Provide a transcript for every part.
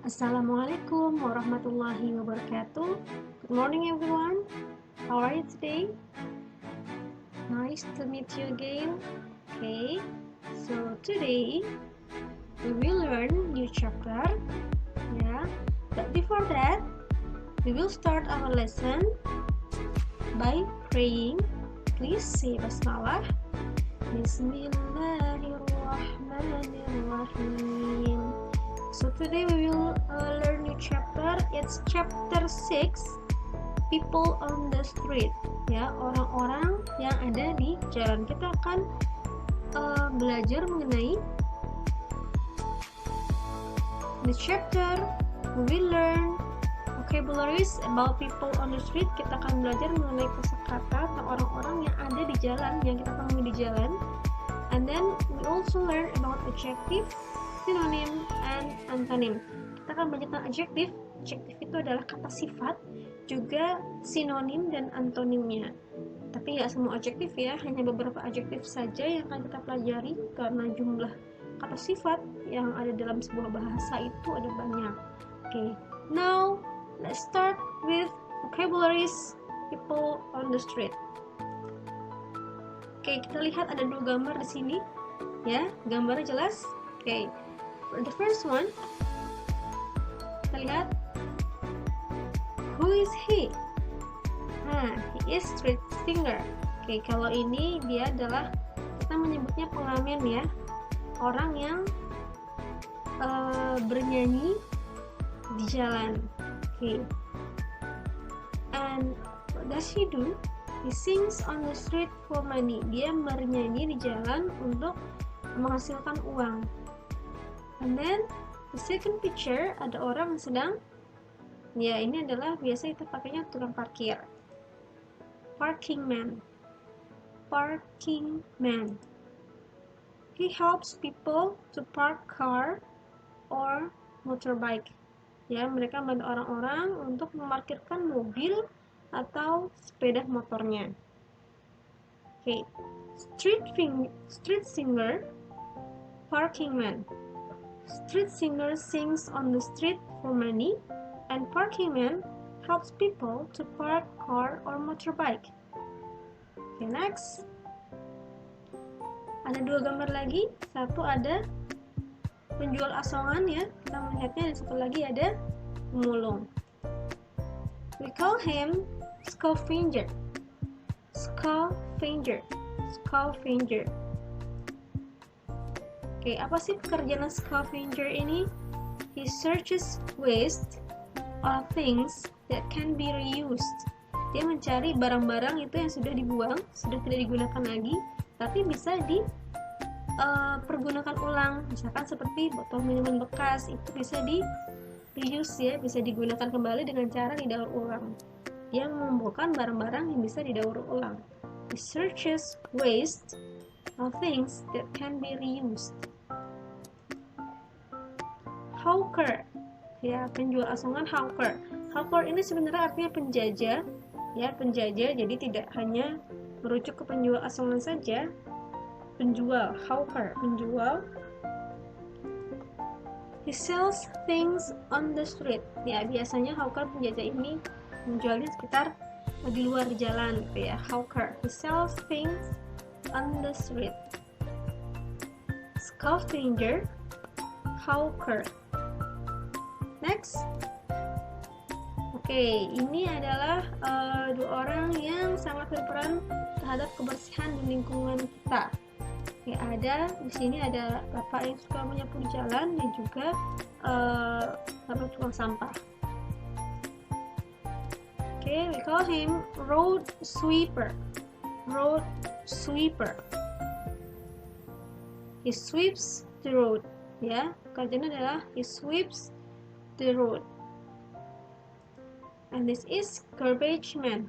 Assalamualaikum warahmatullahi wabarakatuh. Good morning everyone. How are you today? Nice to meet you again. Okay, so today we will learn new chapter. Yeah, but before that, we will start our lesson by praying. Please say basmalah. Bismillahirrahmanirrahim. So today we will learn new chapter. It's chapter 6, people on the street. Ya, orang-orang yang ada di jalan. Kita akan belajar mengenai the chapter. We will learn vocabularies about people on the street. Kita akan belajar mengenai kosakata tentang orang-orang yang ada di jalan, yang kita temui di jalan. And then we also learn about adjective, synonym, and antonym. Kita akan belajar tentang adjective. Adjective itu adalah kata sifat, juga sinonim dan antonimnya. Tapi nggak semua adjektif ya, hanya beberapa adjektif saja yang akan kita pelajari karena jumlah kata sifat yang ada dalam sebuah bahasa itu ada banyak. Okay, now let's start with vocabularies people on the street. Oke, kita lihat ada dua gambar di sini. Ya, gambarnya jelas. Oke, for the first one, kita lihat. Who is he? He is street singer. Oke, kalau ini dia adalah, kita menyebutnya pengamen ya. Orang yang bernyanyi di jalan. Oke. And what does he do? He sings on the street for money. Dia bernyanyi di jalan untuk menghasilkan uang. And then the second picture, ada orang yang sedang, ya ini adalah biasa kita pakainya tukang parkir. Parking man. Parking man. He helps people to park car or motorbike. Ya, mereka membantu orang-orang untuk memarkirkan mobil atau sepeda motornya. Okay. Street singer, parking man. Street singer sings on the street for money, and parking man helps people to park car or motorbike. Okay, next. Ada dua gambar lagi. Satu ada penjual asongan ya, kita melihatnya, dan satu lagi ada pemulung. We call him scavenger. Scavenger. Scavenger. Oke, apa sih pekerjaan scavenger ini? He searches waste or things that can be reused. Dia mencari barang-barang itu yang sudah dibuang, sudah tidak digunakan lagi, tapi bisa dipergunakan ulang. Misalkan seperti botol minuman bekas, itu bisa di reuse ya, bisa digunakan kembali dengan cara didaur ulang. Dia mengumpulkan barang-barang yang bisa didaur ulang. He searches waste of things that can be reused. Hawker, ya, penjual asongan, hawker. Hawker ini sebenarnya artinya penjajah, ya, penjajah. Jadi tidak hanya merujuk ke penjual asongan saja. Penjual, hawker, penjual. He sells things on the street. Ya, biasanya hawker, penjajah ini menjualnya sekitar di luar jalan gitu ya. Hawker. He sells things on the street. Scavenger, hawker. Next. Oke, ini adalah dua orang yang sangat berperan terhadap kebersihan di lingkungan kita. Oke, ada di sini ada bapak yang suka menyapu di jalan dan juga bapak tukang sampah. Oke, we call him road sweeper. Road sweeper. He sweeps the road. Ya, kerjanya adalah he sweeps the road. And this is garbage man.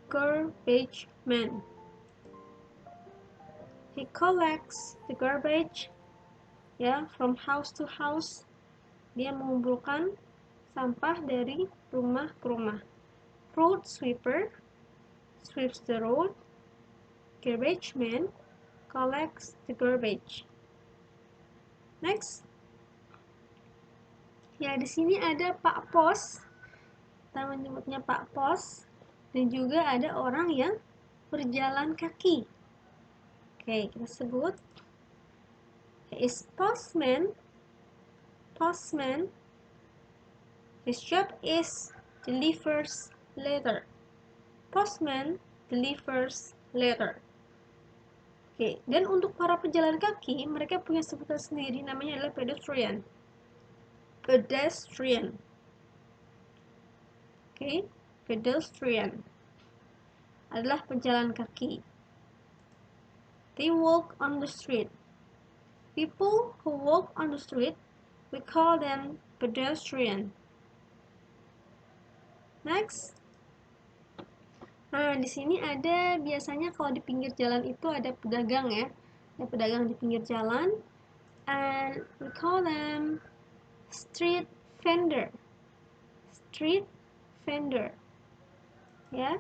Garbage man. He collects the garbage, ya, from house to house. Dia mengumpulkan sampah dari rumah ke rumah. Road sweeper sweeps the road. Garbage man collects the garbage. Next. Ya, di sini ada Pak Pos. Kita menyebutnya Pak Pos. Dan juga ada orang yang berjalan kaki. Oke, kita sebut. He is postman. Postman. His job is delivers letter. Postman delivers letter. Oke, dan untuk para pejalan kaki, mereka punya sebutan sendiri, namanya adalah pedestrian. Pedestrian. Oke, pedestrian adalah pejalan kaki. They walk on the street. People who walk on the street, we call them pedestrian. Next. Nah, di sini ada biasanya kalau di pinggir jalan itu ada pedagang ya. Ada pedagang di pinggir jalan. And we call them street vendor. Street vendor. Ya.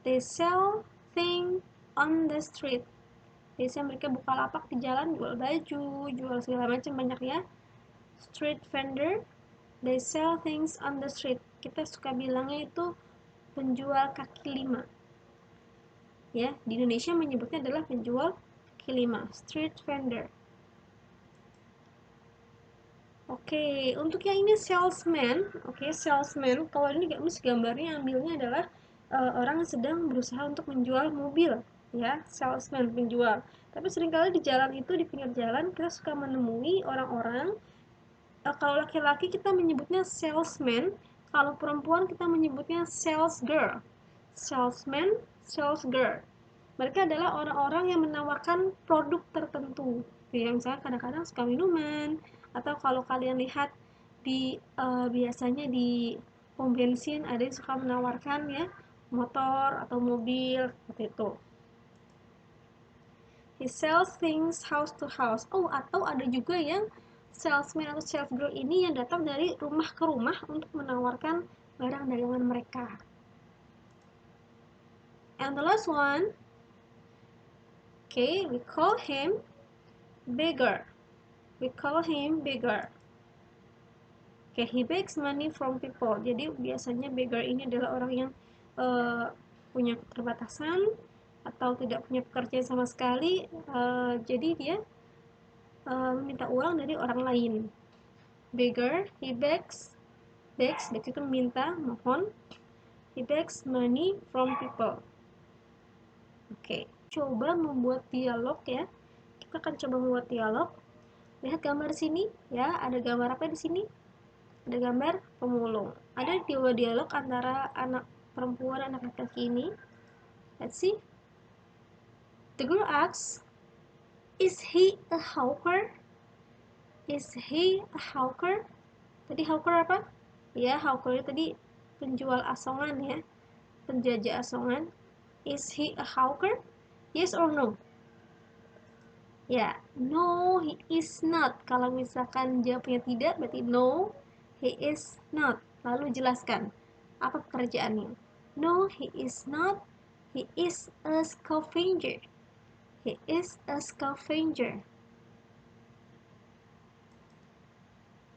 They sell things on the street. Biasanya mereka buka lapak di jalan, jual baju, jual segala macam banyak ya. Street vendor. They sell things on the street. Kita suka bilangnya itu penjual kaki lima. Ya, di Indonesia menyebutnya adalah penjual kaki lima, street vendor. Oke, untuk yang ini salesman. Oke, salesman. Kalau ini gambarnya ambilnya adalah orang yang sedang berusaha untuk menjual mobil, ya, salesman, penjual. Tapi seringkali di jalan itu, di pinggir jalan, kita suka menemui orang-orang. Kalau laki-laki kita menyebutnya salesman, kalau perempuan kita menyebutnya sales girl. Salesman, sales girl. Mereka adalah orang-orang yang menawarkan produk tertentu. Ya, misalnya kadang-kadang suka minuman, atau kalau kalian lihat di biasanya di pom bensin ada yang suka menawarkan ya motor atau mobil seperti itu. He sells things house to house. Oh, atau ada juga yang salesman atau sales girl ini yang datang dari rumah ke rumah untuk menawarkan barang dagangan mereka. And the last one, okay, we call him beggar. We call him beggar. Okay, he begs money from people. Jadi biasanya beggar ini adalah orang yang punya keterbatasan atau tidak punya pekerjaan sama sekali. Jadi dia meminta uang dari orang lain. Beggar, he begs itu meminta, mohon. He begs money from people. Oke, coba membuat dialog ya. Kita akan coba membuat dialog. Lihat gambar sini ya, ada gambar apa di sini? Ada gambar pemulung. Ada dua dialog antara anak perempuan dan anak laki-laki ini. Let's see. The girl asks, "Is he a hawker?" Is he a hawker? Tadi hawker apa? Ya, hawker tadi penjual asongan ya. Penjajah asongan. Is he a hawker? Yes or no? Ya, no, he is not. Kalau misalkan jawabnya tidak, berarti no, he is not. Lalu jelaskan, apa pekerjaannya? No, he is not. He is a scavenger. He is a scavenger.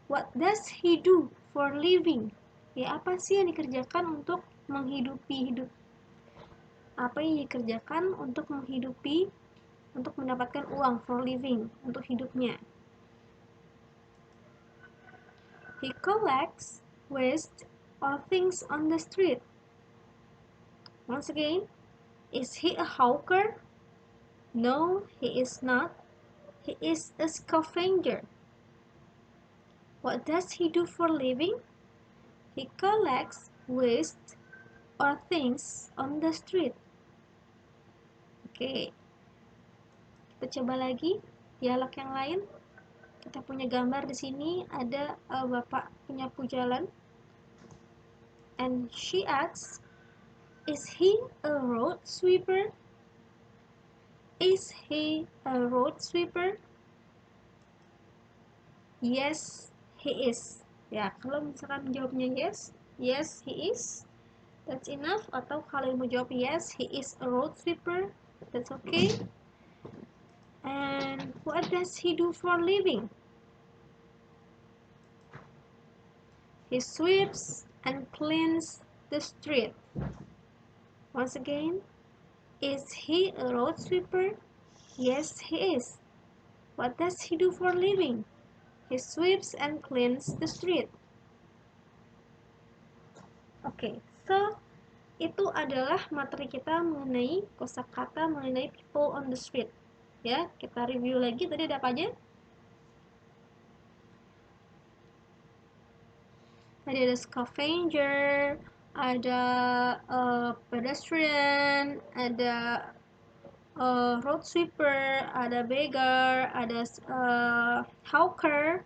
What does he do for living? Ya, apa sih yang dikerjakan untuk menghidupi hidup? Apa yang dikerjakan untuk menghidupi, untuk mendapatkan uang for living, untuk hidupnya? He collects waste or things on the street. Once again, is he a hawker? No, he is not. He is a scavenger. What does he do for living? He collects waste or things on the street. Oke, kita coba lagi dialog yang lain. Kita punya gambar di sini, ada bapak penyapu jalan. And she asks, "Is he a road sweeper?" Is he a road sweeper? Yes, he is. Ya, kalau misalkan jawabnya yes, yes he is, that's enough. Atau kalau mau jawab yes, he is a road sweeper, that's okay. And what does he do for living? He sweeps and cleans the street. Once again, is he a road sweeper? Yes, he is. What does he do for a living? He sweeps and cleans the street. Oke, so itu adalah materi kita mengenai kosakata mengenai people on the street. Ya, kita review lagi tadi ada apa aja? Tadi ada scavenger, ada pedestrian, ada road sweeper, ada beggar, ada hawker,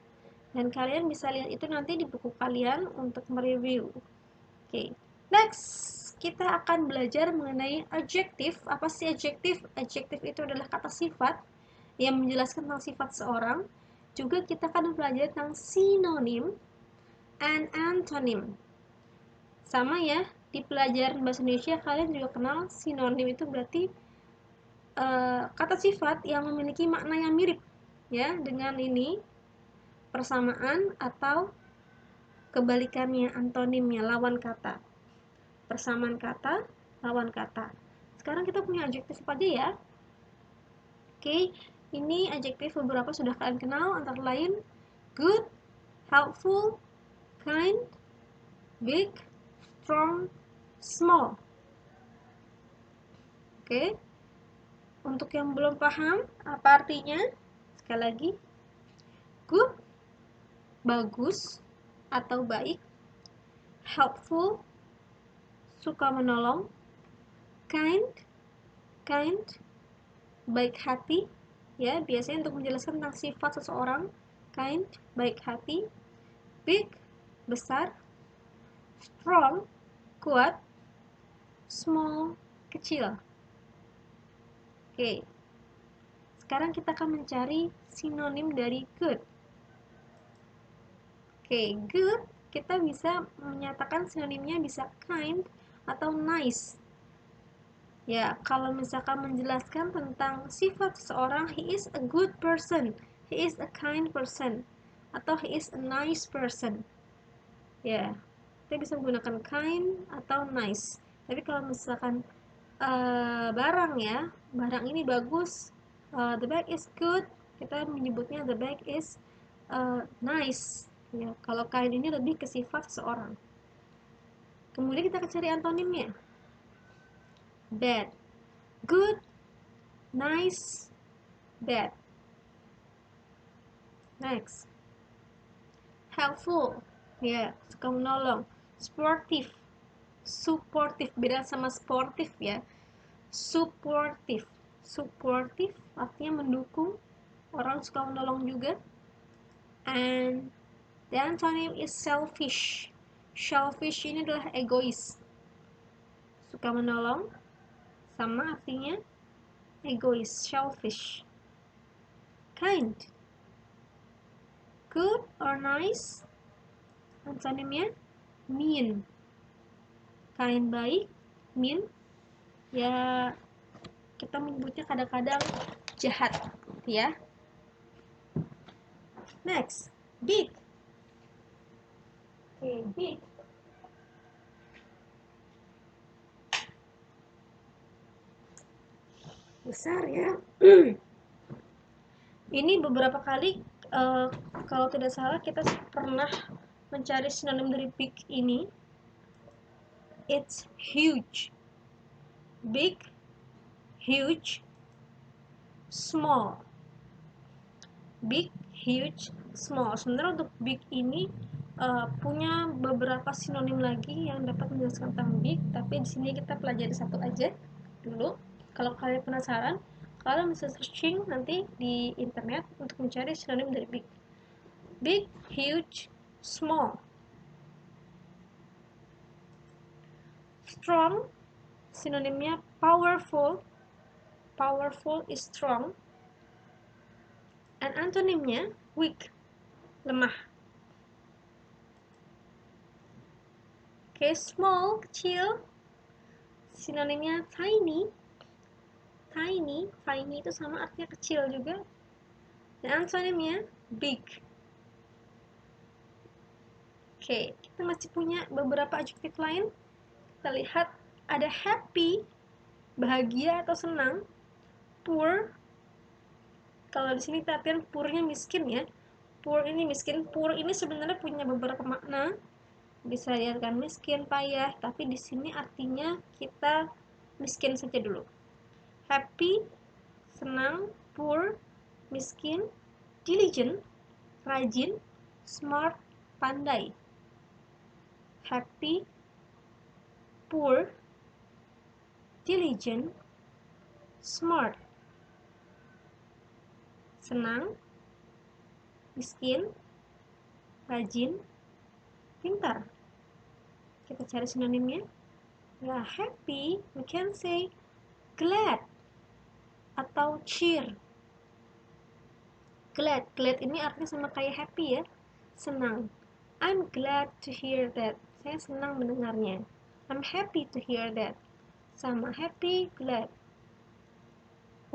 dan kalian bisa lihat itu nanti di buku kalian untuk mereview. Oke, next kita akan belajar mengenai adjektif. Apa sih adjektif? Adjektif itu adalah kata sifat yang menjelaskan tentang sifat seorang. Juga kita akan belajar tentang sinonim and antonym. Sama ya, di pelajaran bahasa Indonesia kalian juga kenal sinonim itu berarti kata sifat yang memiliki makna yang mirip ya dengan ini persamaan atau kebalikannya antonimnya lawan kata. Persamaan kata, lawan kata. Sekarang kita punya adjektif apa aja ya? Oke, ini adjektif beberapa sudah kalian kenal antara lain good, helpful, kind, big, strong, small. Oke. Untuk yang belum paham apa artinya? Sekali lagi. Good, bagus atau baik. Helpful, suka menolong. Kind, baik hati. Ya, biasanya untuk menjelaskan tentang sifat seseorang. Kind, baik hati. Big, besar. Strong, kuat. Small, kecil. Oke. Sekarang kita akan mencari sinonim dari good. Oke, good kita bisa menyatakan sinonimnya bisa kind atau nice. Ya, kalau misalkan menjelaskan tentang sifat seseorang, he is a good person, he is a kind person, atau he is a nice person. Ya, kita bisa menggunakan kind atau nice. Tapi kalau misalkan barang ya, barang ini bagus, the bag is good, kita menyebutnya the bag is nice. Ya, kalau kind ini lebih ke sifat seseorang. Kemudian kita akan cari antonimnya. Bad, good, nice, bad. Next, helpful, ya, suka menolong. Sportive, supportive, beda sama sportif ya. Supportive, supportive artinya mendukung, orang suka menolong juga. And the antonym is selfish. Selfish ini adalah egois, suka menolong, sama artinya egois, selfish. Kind, good or nice, antonymnya mean. Kind baik, mean ya kita menyebutnya kadang-kadang jahat ya. Next, big. Oke, big. Besar ya. Ini beberapa kali kalau tidak salah kita pernah mencari sinonim dari big ini. It's huge. Big, huge, small. Big, huge, small. Sebenarnya untuk big ini punya beberapa sinonim lagi yang dapat menjelaskan tentang big, tapi di sini kita pelajari satu aja dulu. Kalau kalian penasaran, kalian bisa searching nanti di internet untuk mencari sinonim dari big. Big, huge, small. Strong, sinonimnya powerful. Powerful is strong. And antonymnya weak, lemah. Oke, small, kecil. Sinonimnya tiny. Tiny itu sama artinya kecil juga. Dan antonymnya big. Oke, kita masih punya beberapa adjektif lain. Kita lihat ada happy, bahagia atau senang. Poor, kalau di sini kita artikan poornya miskin ya. Poor ini miskin. Poor ini sebenarnya punya beberapa makna. Bisa diartikan miskin, payah, tapi di sini artinya kita miskin saja dulu. Happy, senang. Poor, miskin. Diligent, rajin. Smart, pandai. Happy, poor, diligent, smart. Senang, miskin, rajin, pintar. Kita cari sinonimnya. Ya, happy, we can say glad atau cheer. Glad ini artinya sama kayak happy ya, senang. I'm glad to hear that. Saya senang mendengarnya. I'm happy to hear that. Sama happy, glad.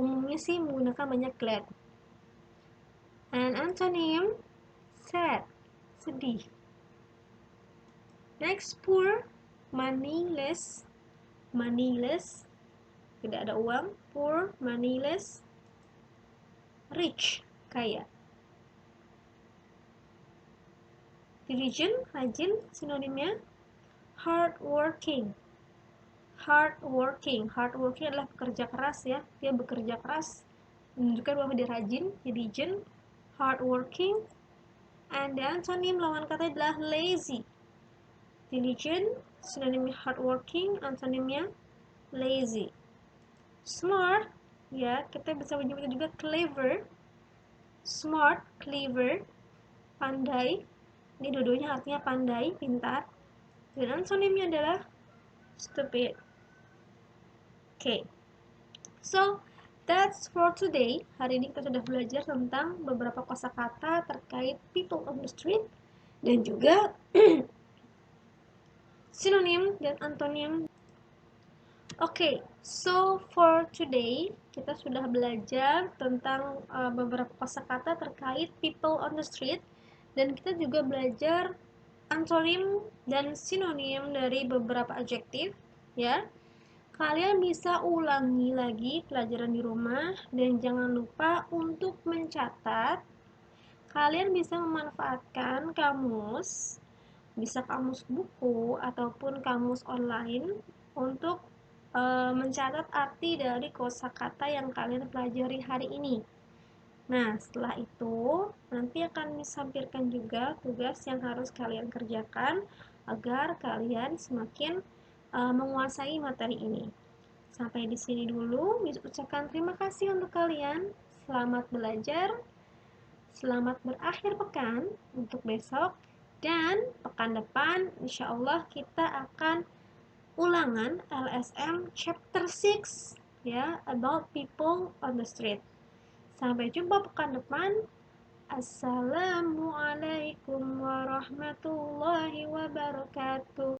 Umumnya sih menggunakan banyak glad. And antonym, sad, sedih. Next, poor, moneyless, tidak ada uang. Poor, moneyless. Rich, kaya. Diligent, rajin, sinonimnya hardworking. Hardworking adalah pekerja keras ya. Dia bekerja keras, menunjukkan bahwa dia rajin. Diligent, hardworking. And the antonym lawan kata adalah lazy. Diligent, sinonimnya hardworking, antonimnya lazy. Smart, ya kita bisa menyebutnya juga clever. Smart, clever, pandai. Ini dua-duanya artinya pandai, pintar. Dan antonimnya adalah stupid. Okay, so that's for today. Hari ini kita sudah belajar tentang beberapa kosakata terkait people on the street dan juga sinonim dan antonim. Okay, so for today kita sudah belajar tentang beberapa kosakata terkait people on the street dan kita juga belajar antonim dan sinonim dari beberapa adjektif ya. Kalian bisa ulangi lagi pelajaran di rumah dan jangan lupa untuk mencatat. Kalian bisa memanfaatkan kamus, bisa kamus buku ataupun kamus online untuk mencatat arti dari kosakata yang kalian pelajari hari ini. Nah, setelah itu nanti akan disampaikan juga tugas yang harus kalian kerjakan agar kalian semakin menguasai materi ini. Sampai di sini dulu, ucapkan terima kasih untuk kalian. Selamat belajar. Selamat berakhir pekan untuk besok. Dan pekan depan, insya Allah kita akan ulangan LSM chapter 6 ya, about people on the street. Sampai jumpa pekan depan. Assalamualaikum warahmatullahi wabarakatuh.